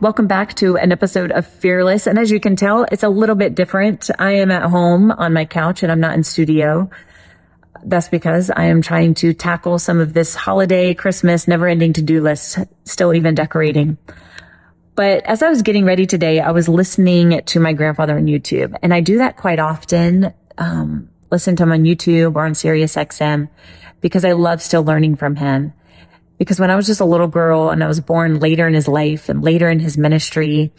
Welcome back to an episode of Fearless. And as you can tell, it's a little bit different. I am at home on my couch and I'm not in studio. That's because I am trying to tackle some of this holiday, Christmas, never-ending to-do list, still even decorating. But as I was getting ready today, I was listening to my grandfather on YouTube. And I do that quite often, listen to him on YouTube or on Sirius XM, because I love still learning from him. Because when I was just a little girl and I was born later in his life and later in his ministry,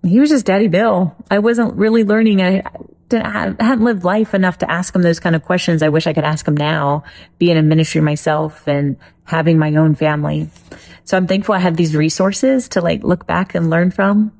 he was just Daddy Bill. I wasn't really learning. I hadn't lived life enough to ask him those kind of questions I wish I could ask him now, being in ministry myself and having my own family. So I'm thankful I have these resources to look back and learn from.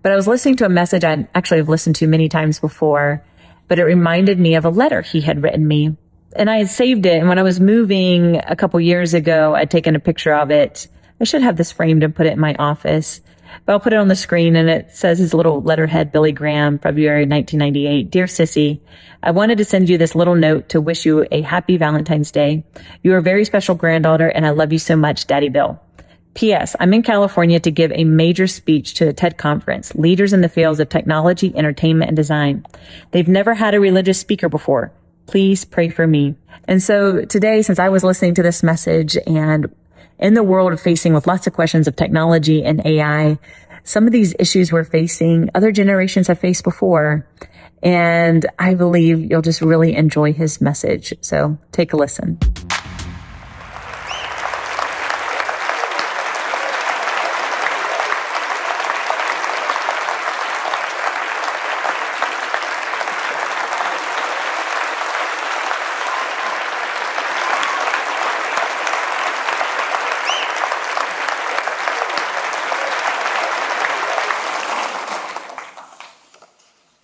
But I was listening to a message I actually have listened to many times before, but it reminded me of a letter he had written me. And I had saved it. And when I was moving a couple years ago, I'd taken a picture of it. I should have this framed and put it in my office, but I'll put it on the screen. And it says his little letterhead, Billy Graham, February 1998. Dear Sissy, I wanted to send you this little note to wish you a happy Valentine's Day. You are a very special granddaughter, and I love you so much, Daddy Bill. P.S. I'm in California to give a major speech to a TED conference, leaders in the fields of technology, entertainment, and design. They've never had a religious speaker before. Please pray for me. And so today, since I was listening to this message and in the world of facing with lots of questions of technology and AI, some of these issues we're facing, other generations have faced before. And I believe you'll just really enjoy his message. So take a listen.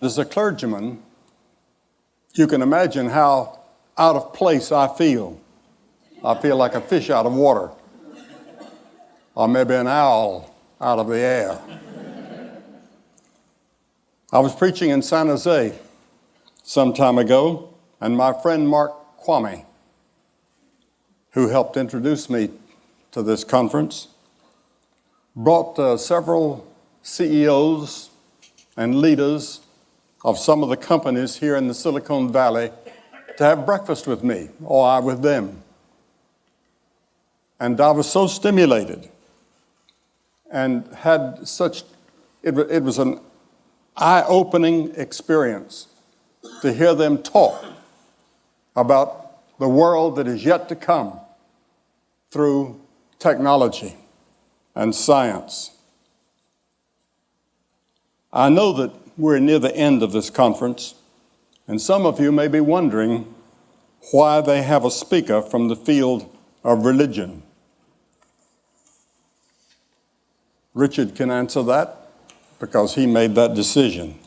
As a clergyman, you can imagine how out of place I feel. I feel like a fish out of water, or maybe an owl out of the air. I was preaching in San Jose some time ago, and my friend Mark Kwame, who helped introduce me to this conference, brought several CEOs and leaders of some of the companies here in the Silicon Valley to have breakfast with me, or I with them. And I was so stimulated and had such, it was an eye-opening experience to hear them talk about the world that is yet to come through technology and science. I know that we're near the end of this conference, and some of you may be wondering why they have a speaker from the field of religion. Richard can answer that because he made that decision.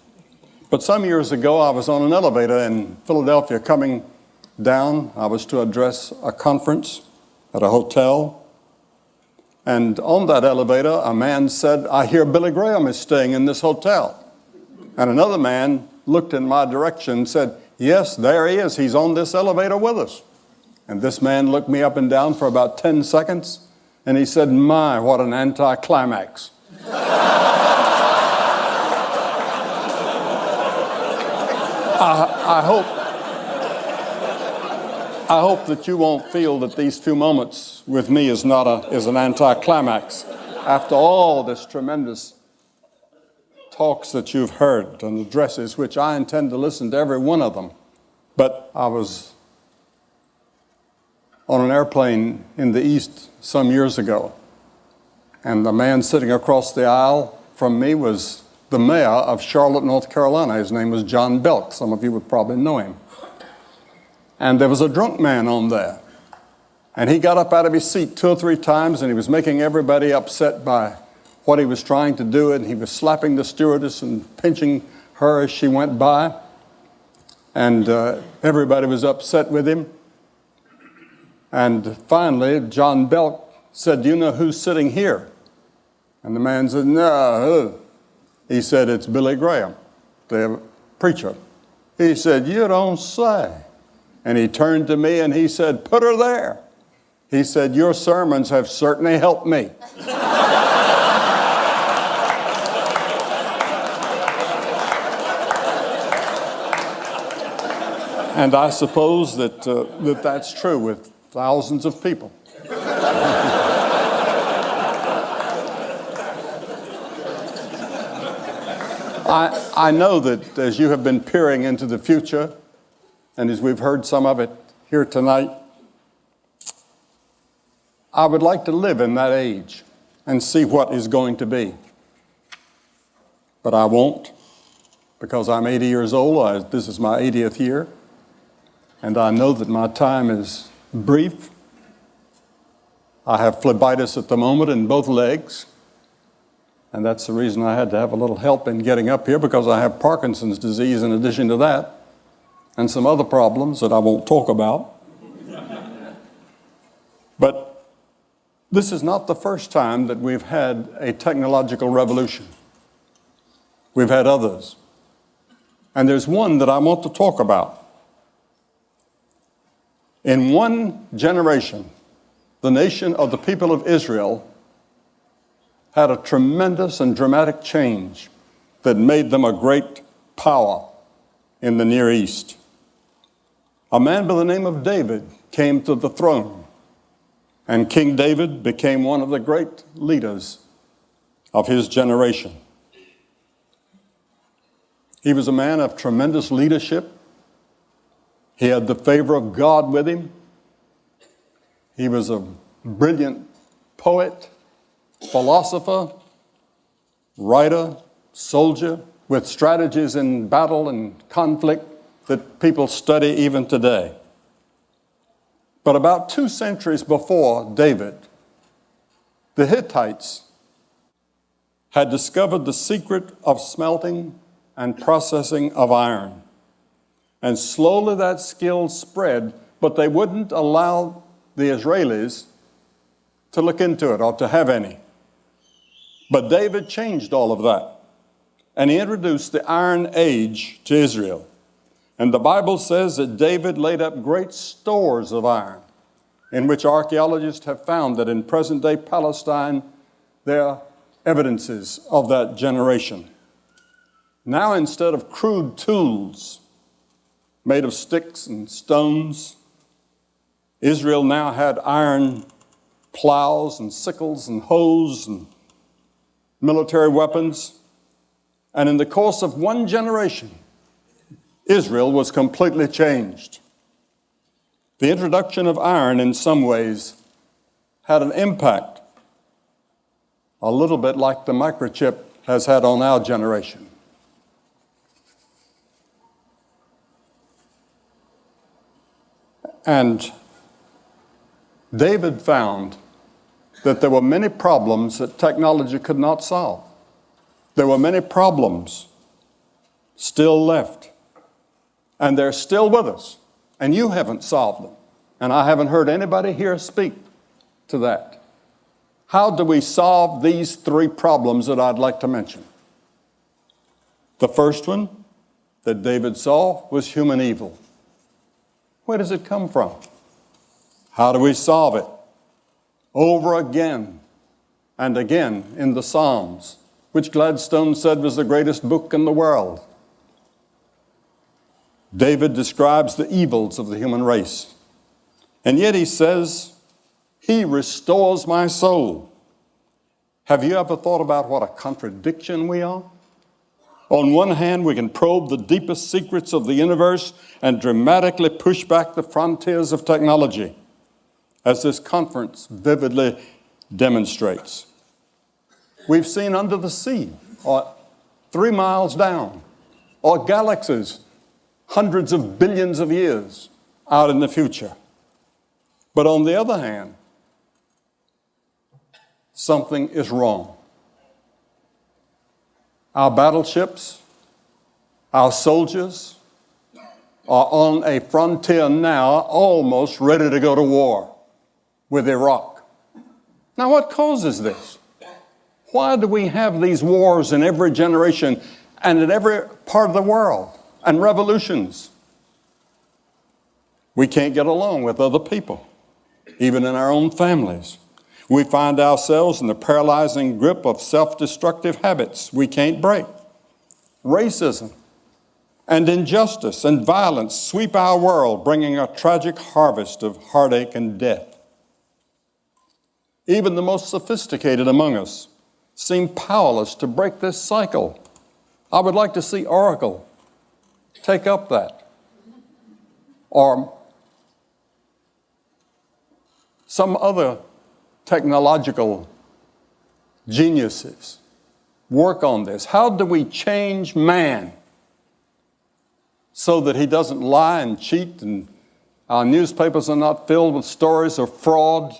But some years ago, I was on an elevator in Philadelphia coming down. I was to address a conference at a hotel. And on that elevator, a man said, I hear Billy Graham is staying in this hotel. And another man looked in my direction and said, yes, there he is. He's on this elevator with us. And this man looked me up and down for about 10 seconds, and he said, my, what an anticlimax. I hope that you won't feel that these few moments with me is an anticlimax. After all this tremendous talks that you've heard and addresses, which I intend to listen to every one of them. But I was on an airplane in the East some years ago, and the man sitting across the aisle from me was the mayor of Charlotte, North Carolina. His name was John Belk. Some of you would probably know him. And there was a drunk man on there, and he got up out of his seat 2 or 3 times, and he was making everybody upset by what he was trying to do, and he was slapping the stewardess and pinching her as she went by, and everybody was upset with him. And finally, John Belk said, do you know who's sitting here? And the man said, no. He said, it's Billy Graham, the preacher. He said, you don't say. And he turned to me and he said, put her there. He said, your sermons have certainly helped me. And I suppose that that's true with thousands of people. I know that as you have been peering into the future, and as we've heard some of it here tonight, I would like to live in that age and see what is going to be. But I won't, because I'm 80 years old. This is my 80th year, and I know that my time is brief. I have phlebitis at the moment in both legs, and that's the reason I had to have a little help in getting up here, because I have Parkinson's disease in addition to that, and some other problems that I won't talk about. But this is not the first time that we've had a technological revolution. We've had others. And there's one that I want to talk about. In one generation, the nation of the people of Israel had a tremendous and dramatic change that made them a great power in the Near East. A man by the name of David came to the throne, and King David became one of the great leaders of his generation. He was a man of tremendous leadership. He had the favor of God with him. He was a brilliant poet, philosopher, writer, soldier, with strategies in battle and conflict that people study even today. But about 2 centuries before David, the Hittites had discovered the secret of smelting and processing of iron. And slowly that skill spread, but they wouldn't allow the Israelis to look into it or to have any. But David changed all of that, and he introduced the Iron Age to Israel. And the Bible says that David laid up great stores of iron, in which archaeologists have found that in present-day Palestine, there are evidences of that generation. Now, instead of crude tools made of sticks and stones, Israel now had iron plows and sickles and hoes and military weapons. And in the course of one generation, Israel was completely changed. The introduction of iron in some ways had an impact, a little bit like the microchip has had on our generation. And David found that there were many problems that technology could not solve. There were many problems still left. And they're still with us. And you haven't solved them. And I haven't heard anybody here speak to that. How do we solve these 3 problems that I'd like to mention? The first one that David saw was human evil. Where does it come from? How do we solve it? Over again and again in the Psalms, which Gladstone said was the greatest book in the world, David describes the evils of the human race. And yet he says, He restores my soul. Have you ever thought about what a contradiction we are? On one hand, we can probe the deepest secrets of the universe and dramatically push back the frontiers of technology, as this conference vividly demonstrates. We've seen under the sea, or 3 miles down, or galaxies hundreds of billions of years out in the future. But on the other hand, something is wrong. Our battleships, our soldiers are on a frontier now almost ready to go to war with Iraq. Now, what causes this? Why do we have these wars in every generation and in every part of the world, and revolutions? We can't get along with other people, even in our own families. We find ourselves in the paralyzing grip of self-destructive habits we can't break. Racism, and injustice and violence sweep our world, bringing a tragic harvest of heartache and death. Even the most sophisticated among us seem powerless to break this cycle. I would like to see Oracle take up that, or some other technological geniuses work on this. How do we change man so that he doesn't lie and cheat, and our newspapers are not filled with stories of fraud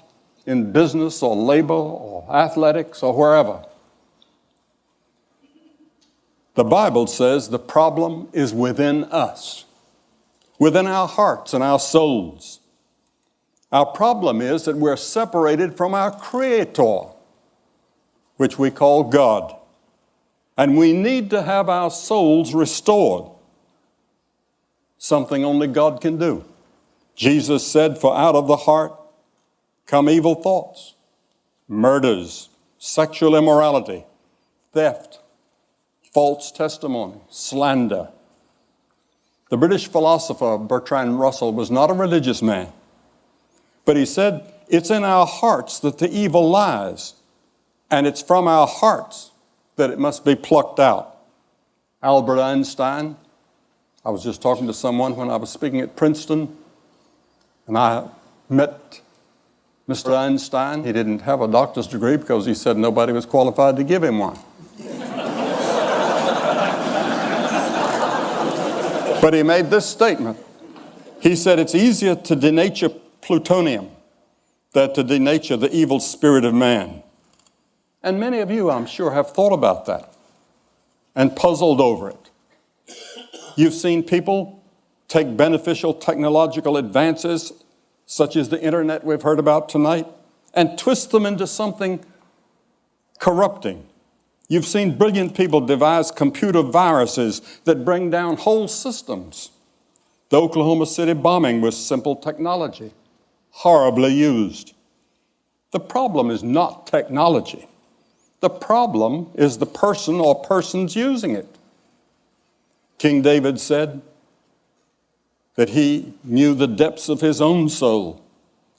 in business or labor or athletics or wherever? The Bible says the problem is within us, within our hearts and our souls. Our problem is that we're separated from our Creator, which we call God. And we need to have our souls restored, something only God can do. Jesus said, "For out of the heart come evil thoughts, murders, sexual immorality, theft, false testimony, slander." The British philosopher Bertrand Russell was not a religious man, but he said, it's in our hearts that the evil lies, and it's from our hearts that it must be plucked out. Albert Einstein, I was just talking to someone when I was speaking at Princeton, and I met Mr. Einstein. He didn't have a doctor's degree because he said nobody was qualified to give him one. But he made this statement. He said, it's easier to denature plutonium than to denature the evil spirit of man. And many of you, I'm sure, have thought about that and puzzled over it. You've seen people take beneficial technological advances, such as the internet we've heard about tonight, and twist them into something corrupting. You've seen brilliant people devise computer viruses that bring down whole systems. The Oklahoma City bombing was simple technology, horribly used. The problem is not technology. The problem is the person or persons using it. King David said that he knew the depths of his own soul.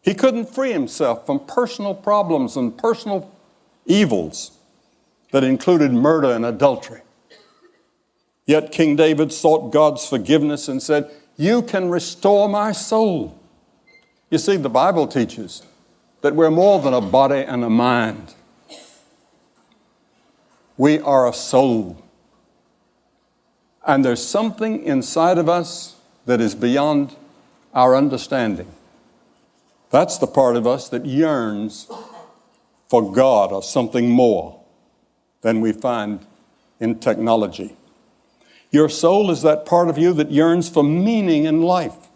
He couldn't free himself from personal problems and personal evils that included murder and adultery. Yet King David sought God's forgiveness and said, "You can restore my soul." You see, the Bible teaches that we're more than a body and a mind. We are a soul. And there's something inside of us that is beyond our understanding. That's the part of us that yearns for God or something more than we find in technology. Your soul is that part of you that yearns for meaning in life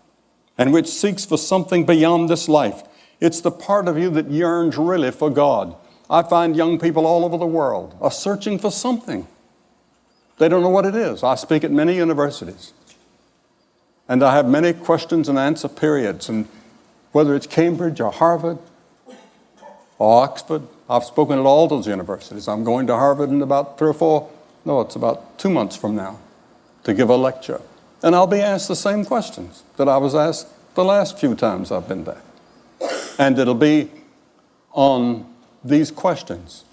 and which seeks for something beyond this life. It's the part of you that yearns really for God. I find young people all over the world are searching for something. They don't know what it is. I speak at many universities, and I have many questions and answer periods, and whether it's Cambridge or Harvard or Oxford, I've spoken at all those universities. I'm going to Harvard in about it's about 2 months from now to give a lecture. And I'll be asked the same questions that I was asked the last few times I've been there. And it'll be on these questions.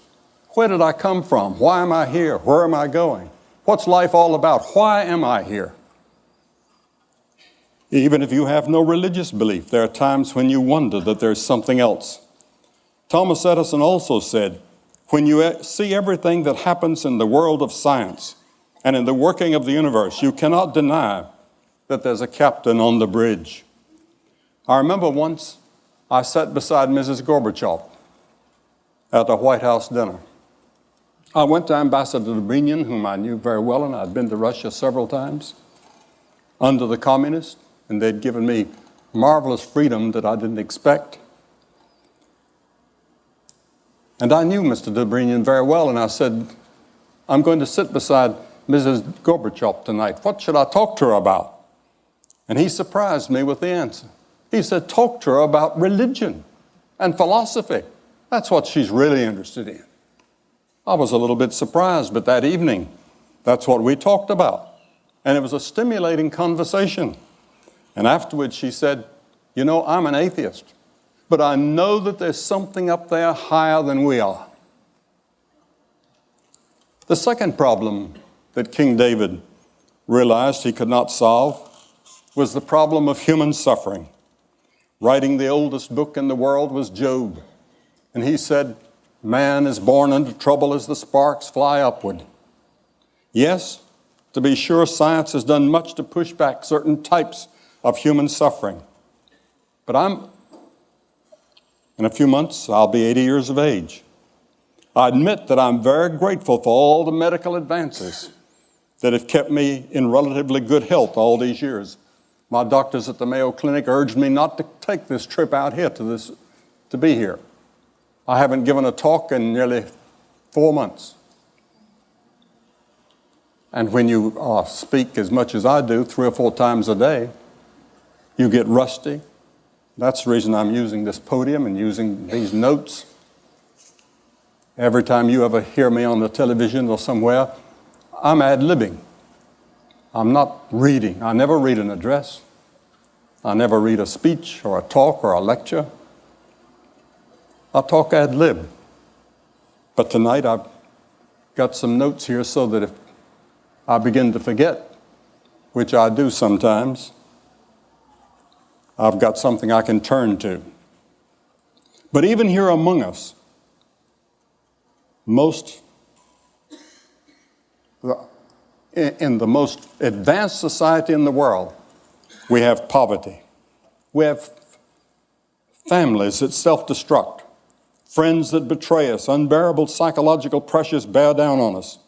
Where did I come from? Why am I here? Where am I going? What's life all about? Why am I here? Even if you have no religious belief, there are times when you wonder that there's something else. Thomas Edison also said, when you see everything that happens in the world of science and in the working of the universe, you cannot deny that there's a captain on the bridge. I remember once I sat beside Mrs. Gorbachev at a White House dinner. I went to Ambassador Dobrynin, whom I knew very well, and I'd been to Russia several times under the communists, and they'd given me marvelous freedom that I didn't expect. And I knew Mr. Dobrynin very well, and I said, I'm going to sit beside Mrs. Gorbachev tonight. What should I talk to her about? And he surprised me with the answer. He said, talk to her about religion and philosophy. That's what she's really interested in. I was a little bit surprised, but that evening, that's what we talked about. And it was a stimulating conversation. And afterwards she said, you know, I'm an atheist, but I know that there's something up there higher than we are. The second problem that King David realized he could not solve was the problem of human suffering. Writing the oldest book in the world was Job. And he said, man is born into trouble as the sparks fly upward. Yes, to be sure, science has done much to push back certain types of human suffering. But in a few months, I'll be 80 years of age. I admit that I'm very grateful for all the medical advances that have kept me in relatively good health all these years. My doctors at the Mayo Clinic urged me not to take this trip out here to be here. I haven't given a talk in nearly 4 months. And when you speak as much as I do, 3 or 4 times a day, you get rusty. That's the reason I'm using this podium and using these notes. Every time you ever hear me on the television or somewhere, I'm ad-libbing. I'm not reading. I never read an address. I never read a speech or a talk or a lecture. I talk ad-lib. But tonight I've got some notes here so that if I begin to forget, which I do sometimes, I've got something I can turn to. But even here among us, in the most advanced society in the world, we have poverty. We have families that self-destruct, friends that betray us, unbearable psychological pressures bear down on us.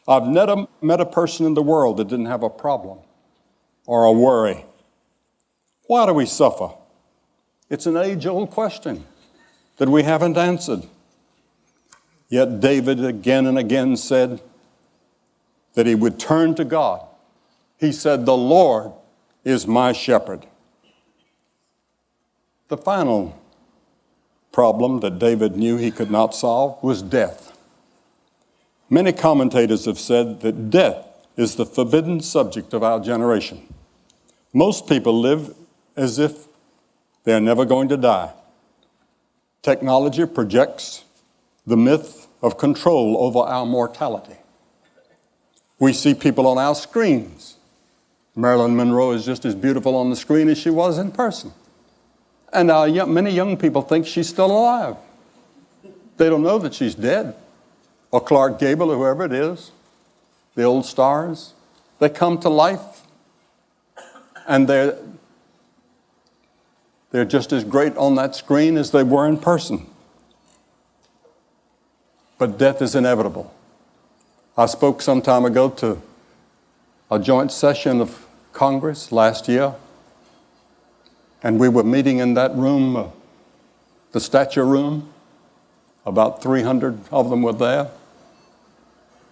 I've never met a person in the world that didn't have a problem or a worry. Why do we suffer? It's an age-old question that we haven't answered. Yet David again and again said that he would turn to God. He said, the Lord is my shepherd. The final problem that David knew he could not solve was death. Many commentators have said that death is the forbidden subject of our generation. Most people live as if they're never going to die. Technology projects the myth of control over our mortality. We see people on our screens. Marilyn Monroe is just as beautiful on the screen as she was in person. And many young people think she's still alive. They don't know that she's dead. Or Clark Gable, or whoever it is, the old stars. They come to life, and they're just as great on that screen as they were in person. But death is inevitable. I spoke some time ago to a joint session of Congress last year, and we were meeting in that room, the stature room. About 300 of them were there.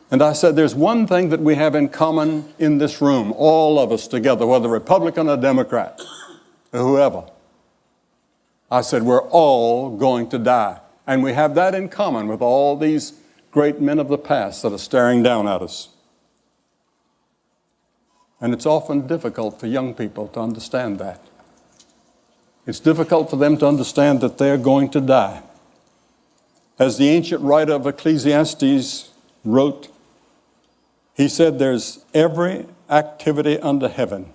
And I said, there's one thing that we have in common in this room, all of us together, whether Republican or Democrat, or whoever. I said, we're all going to die. And we have that in common with all these great men of the past that are staring down at us. And it's often difficult for young people to understand that. It's difficult for them to understand that they're going to die. As the ancient writer of Ecclesiastes wrote, he said, there's every activity under heaven.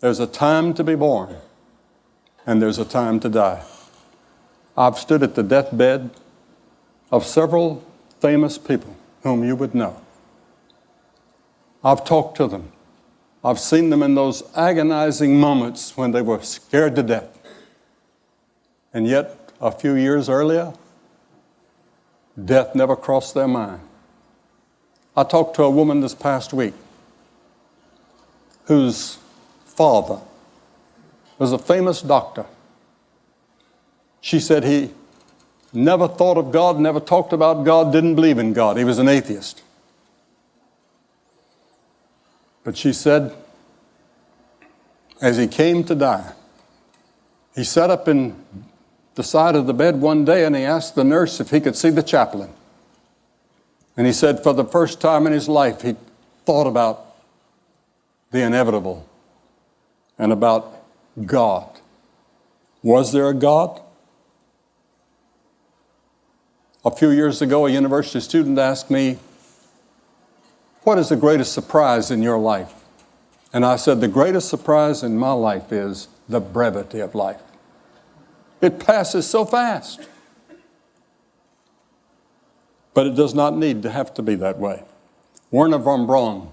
There's a time to be born, and there's a time to die. I've stood at the deathbed of several famous people whom you would know. I've talked to them. I've seen them in those agonizing moments when they were scared to death. And yet, a few years earlier, death never crossed their mind. I talked to a woman this past week whose father was a famous doctor. She said he never thought of God, never talked about God, didn't believe in God. He was an atheist. But she said, as he came to die, he sat up in the side of the bed one day and he asked the nurse if he could see the chaplain. And he said for the first time in his life, he thought about the inevitable and about God. Was there a God? A few years ago, a university student asked me, "What is the greatest surprise in your life?" And I said, "The greatest surprise in my life is the brevity of life. It passes so fast." But it does not need to have to be that way. Werner von Braun,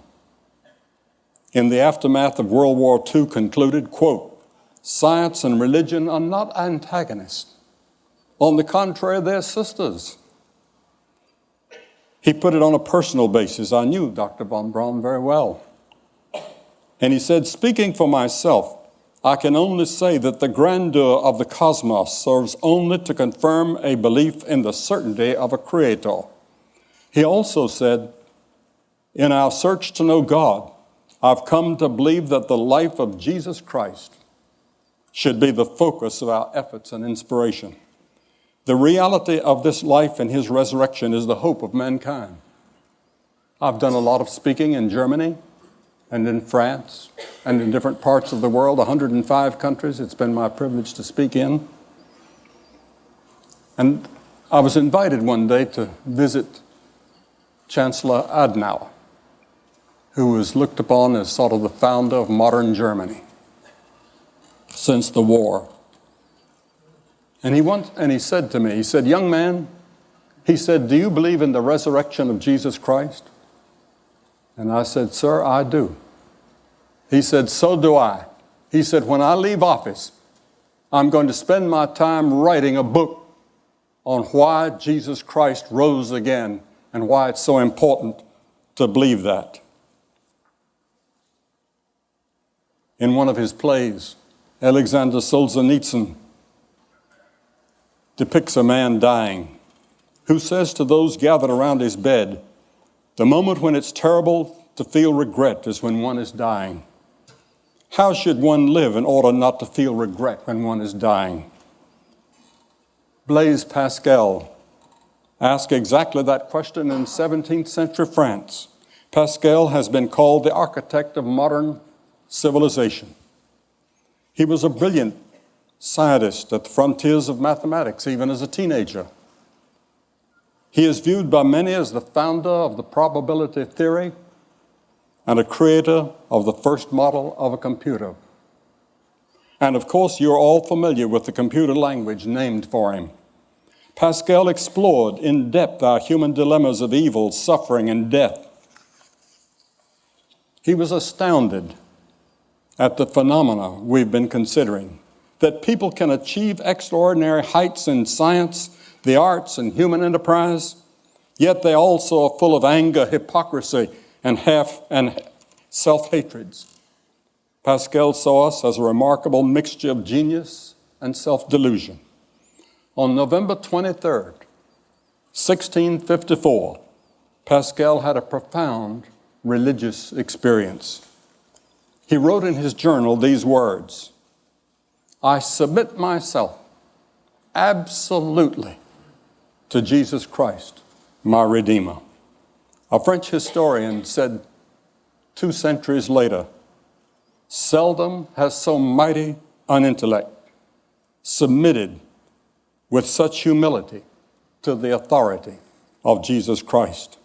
in the aftermath of World War II, concluded, quote, "Science and religion are not antagonists. On the contrary, they're sisters." He put it on a personal basis. I knew Dr. von Braun very well. And he said, "Speaking for myself, I can only say that the grandeur of the cosmos serves only to confirm a belief in the certainty of a creator." He also said, "In our search to know God, I've come to believe that the life of Jesus Christ should be the focus of our efforts and inspiration. The reality of this life and his resurrection is the hope of mankind." I've done a lot of speaking in Germany and in France and in different parts of the world, 105 countries it's been my privilege to speak in. And I was invited one day to visit Chancellor Adenauer, who was looked upon as sort of the founder of modern Germany since the war. And he said to me, he said, "Young man," he said, "do you believe in the resurrection of Jesus Christ?" And I said, "Sir, I do." He said, "So do I." He said, "When I leave office, I'm going to spend my time writing a book on why Jesus Christ rose again and why it's so important to believe that." In one of his plays, Alexander Solzhenitsyn depicts a man dying who says to those gathered around his bed, "The moment when it's terrible to feel regret is when one is dying. How should one live in order not to feel regret when one is dying?" Blaise Pascal asked exactly that question in 17th century France. Pascal has been called the architect of modern civilization. He was a brilliant scientist at the frontiers of mathematics, even as a teenager. He is viewed by many as the founder of the probability theory and a creator of the first model of a computer. And of course, you're all familiar with the computer language named for him. Pascal explored in depth our human dilemmas of evil, suffering, and death. He was astounded at the phenomena we've been considering, that people can achieve extraordinary heights in science, the arts, and human enterprise, yet they also are full of anger, hypocrisy, and self-hatreds. Pascal saw us as a remarkable mixture of genius and self-delusion. On November 23rd, 1654, Pascal had a profound religious experience. He wrote in his journal these words, "I submit myself absolutely to Jesus Christ, my Redeemer." A French historian said 2 centuries later, "Seldom has so mighty an intellect submitted with such humility to the authority of Jesus Christ."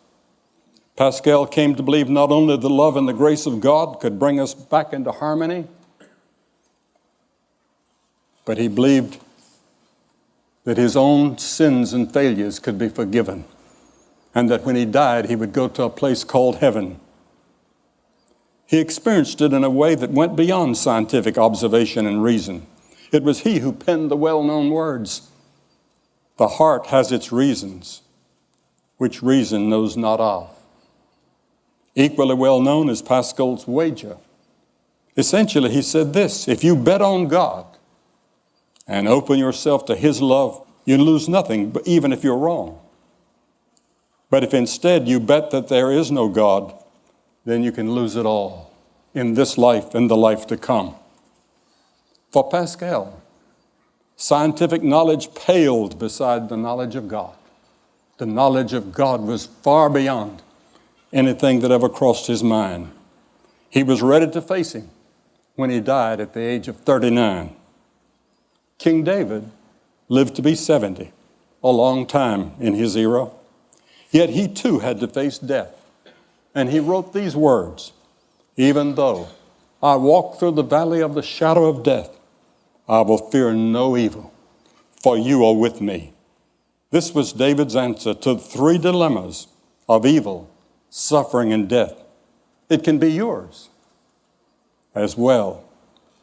Pascal came to believe not only the love and the grace of God could bring us back into harmony, but he believed that his own sins and failures could be forgiven, and that when he died, he would go to a place called heaven. He experienced it in a way that went beyond scientific observation and reason. It was he who penned the well-known words, "The heart has its reasons, which reason knows not of." Equally well known is Pascal's wager. Essentially, he said this: if you bet on God and open yourself to his love, you lose nothing, even if you're wrong. But if instead you bet that there is no God, then you can lose it all in this life and the life to come. For Pascal, scientific knowledge paled beside the knowledge of God. The knowledge of God was far beyond anything that ever crossed his mind. He was ready to face him when he died at the age of 39. King David lived to be 70, a long time in his era. Yet he too had to face death. And he wrote these words, "Even though I walk through the valley of the shadow of death, I will fear no evil, for you are with me." This was David's answer to the three dilemmas of evil, suffering, and death. It can be yours as well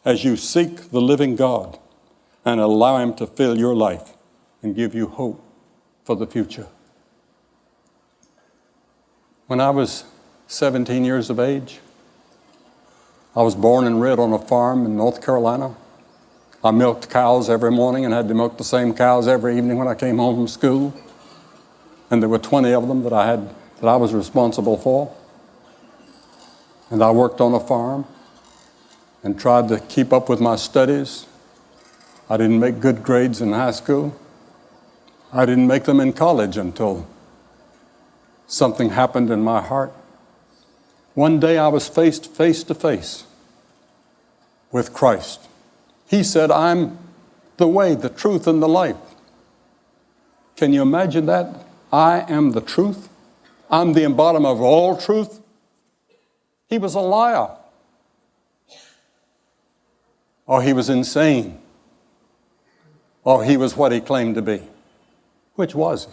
as you seek the living God and allow him to fill your life and give you hope for the future. When I was 17 years of age, I was born and reared on a farm in North Carolina. I milked cows every morning and had to milk the same cows every evening when I came home from school. And there were 20 of them that I was responsible for. And I worked on a farm and tried to keep up with my studies. I didn't make good grades in high school. I didn't make them in college until something happened in my heart. One day I was faced face to face with Christ. He said, "I'm the way, the truth, and the life." Can you imagine that? I am the truth. I'm the embodiment of all truth. He was a liar. Or he was insane. Or he was what he claimed to be. Which was he?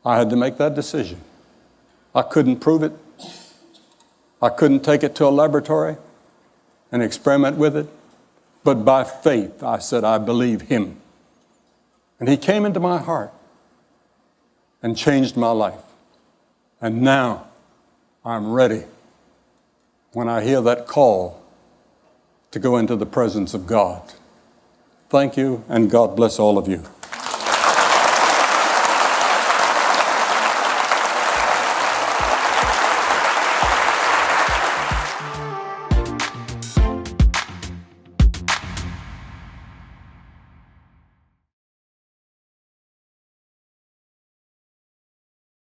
I had to make that decision. I couldn't prove it. I couldn't take it to a laboratory and experiment with it. But by faith, I said, I believe him. And he came into my heart and changed my life. And now I'm ready when I hear that call to go into the presence of God. Thank you, and God bless all of you.